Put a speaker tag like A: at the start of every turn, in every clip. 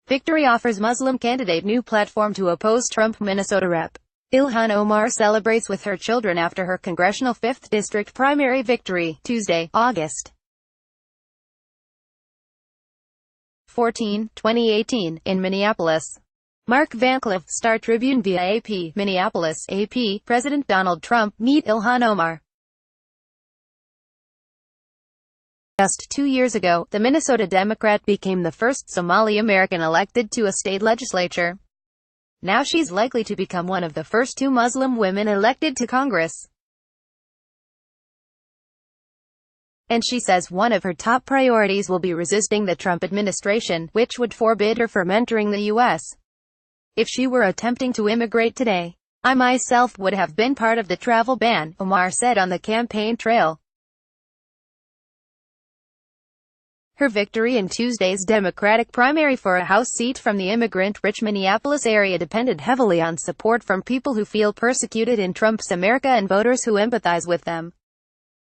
A: Victory offers Muslim candidate new platform to oppose Trump. Minnesota Rep. Ilhan Omar celebrates with her children after her congressional 5th District primary victory, Tuesday, August 14, 2018, in Minneapolis. Mark Van Cleef, Star Tribune via AP, Minneapolis, AP, President Donald Trump, meet Ilhan Omar. Just 2 years ago, the Minnesota Democrat became the first Somali American elected to a state legislature. Now she's likely to become one of the first 2 Muslim women elected to Congress. And she says one of her top priorities will be resisting the Trump administration, which would forbid her from entering the U.S. If she were attempting to immigrate today, I myself would have been part of the travel ban, Omar said on the campaign trail. Her victory in Tuesday's Democratic primary for a House seat from the immigrant-rich Minneapolis area depended heavily on support from people who feel persecuted in Trump's America and voters who empathize with them.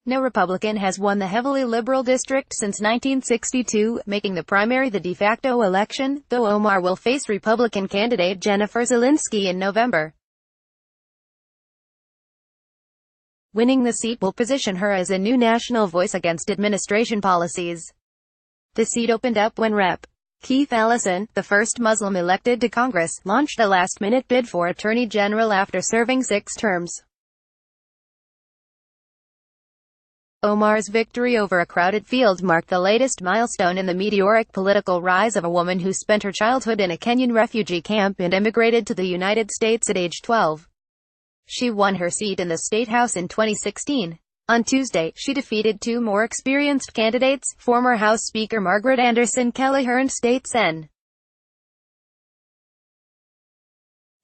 A: No Republican has won the heavily liberal district since 1962, making the primary the de facto election, though Omar will face Republican candidate Jennifer Zielinski in November. Winning the seat will position her as a new national voice against administration policies. The seat opened up when Rep. Keith Ellison, the first Muslim elected to Congress, launched a last-minute bid for Attorney General after serving 6 terms. Omar's victory over a crowded field marked the latest milestone in the meteoric political rise of a woman who spent her childhood in a Kenyan refugee camp and immigrated to the United States at age 12. She won her seat in the State House in 2016. On Tuesday, she defeated 2 more experienced candidates, former House Speaker Margaret Anderson Kelleher and State Sen.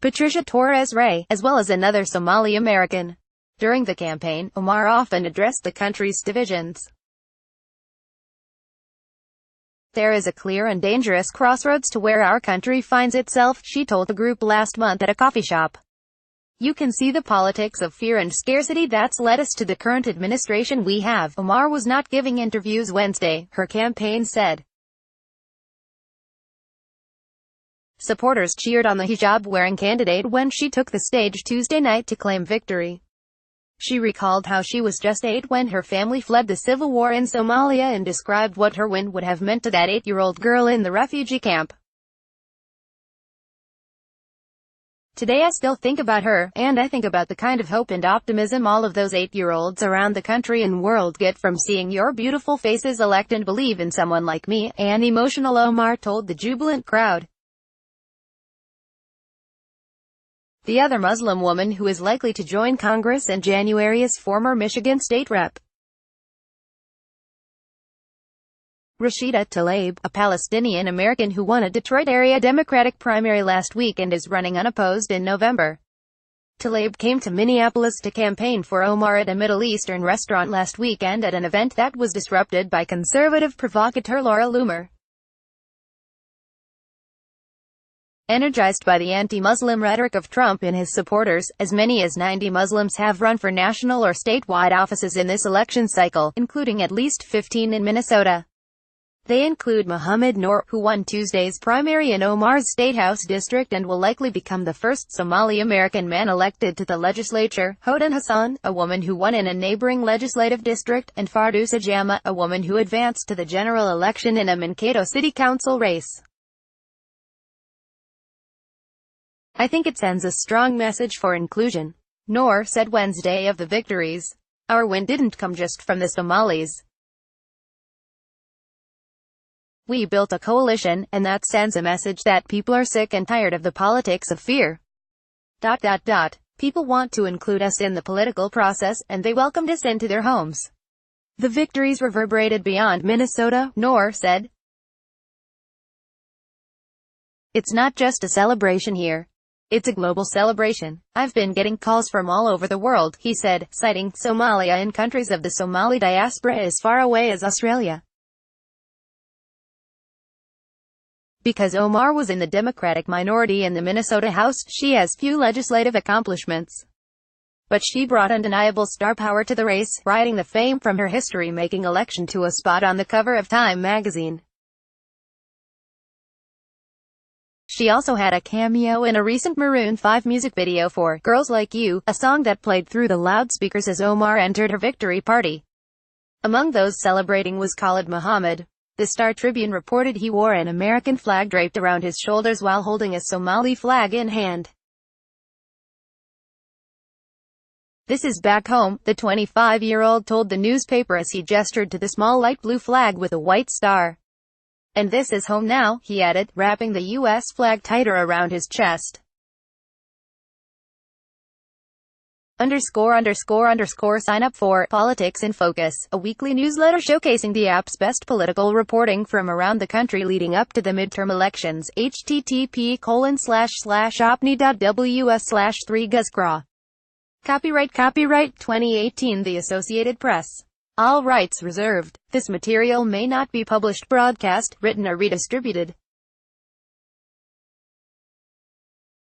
A: Patricia Torres Ray, as well as another Somali American. During the campaign, Omar often addressed the country's divisions. There is a clear and dangerous crossroads to where our country finds itself, she told the group last month at a coffee shop. You can see the politics of fear and scarcity that's led us to the current administration we have. Omar was not giving interviews Wednesday, her campaign said. Supporters cheered on the hijab-wearing candidate when she took the stage Tuesday night to claim victory. She recalled how she was just 8 when her family fled the civil war in Somalia and described what her win would have meant to that 8-year-old girl in the refugee camp. Today I still think about her, and I think about the kind of hope and optimism all of those 8-year-olds around the country and world get from seeing your beautiful faces elect and believe in someone like me, an emotional Omar told the jubilant crowd. The other Muslim woman who is likely to join Congress in January is former Michigan State Rep. Rashida Tlaib, a Palestinian-American who won a Detroit area Democratic primary last week and is running unopposed in November. Tlaib came to Minneapolis to campaign for Omar at a Middle Eastern restaurant last weekend at an event that was disrupted by conservative provocateur Laura Loomer. Energized by the anti-Muslim rhetoric of Trump and his supporters, as many as 90 Muslims have run for national or statewide offices in this election cycle, including at least 15 in Minnesota. They include Mohammed Noor, who won Tuesday's primary in Omar's State House district and will likely become the first Somali American man elected to the legislature, Hodan Hassan, a woman who won in a neighboring legislative district, and Fardousa Jama, a woman who advanced to the general election in a Mankato City Council race. I think it sends a strong message for inclusion, Noor said Wednesday of the victories. Our win didn't come just from the Somalis. We built a coalition, and that sends a message that people are sick and tired of the politics of fear. People want to include us in the political process, and they welcomed us into their homes. The victories reverberated beyond Minnesota, Noor said. It's not just a celebration here. It's a global celebration. I've been getting calls from all over the world, he said, citing Somalia and countries of the Somali diaspora as far away as Australia. Because Omar was in the Democratic minority in the Minnesota House, she has few legislative accomplishments. But she brought undeniable star power to the race, riding the fame from her history-making election to a spot on the cover of Time magazine. She also had a cameo in a recent Maroon 5 music video for Girls Like You, a song that played through the loudspeakers as Omar entered her victory party. Among those celebrating was Khalid Muhammad. The Star Tribune reported he wore an American flag draped around his shoulders while holding a Somali flag in hand. "This is back home," the 25-year-old told the newspaper as he gestured to the small light blue flag with a white star. "And this is home now," he added, wrapping the U.S. flag tighter around his chest. Sign up for Politics in Focus, a weekly newsletter showcasing the app's best political reporting from around the country leading up to the midterm elections. http://opni.ws/3guscraw. Copyright 2018 The Associated Press. All rights reserved. This material may not be published, broadcast, written or redistributed.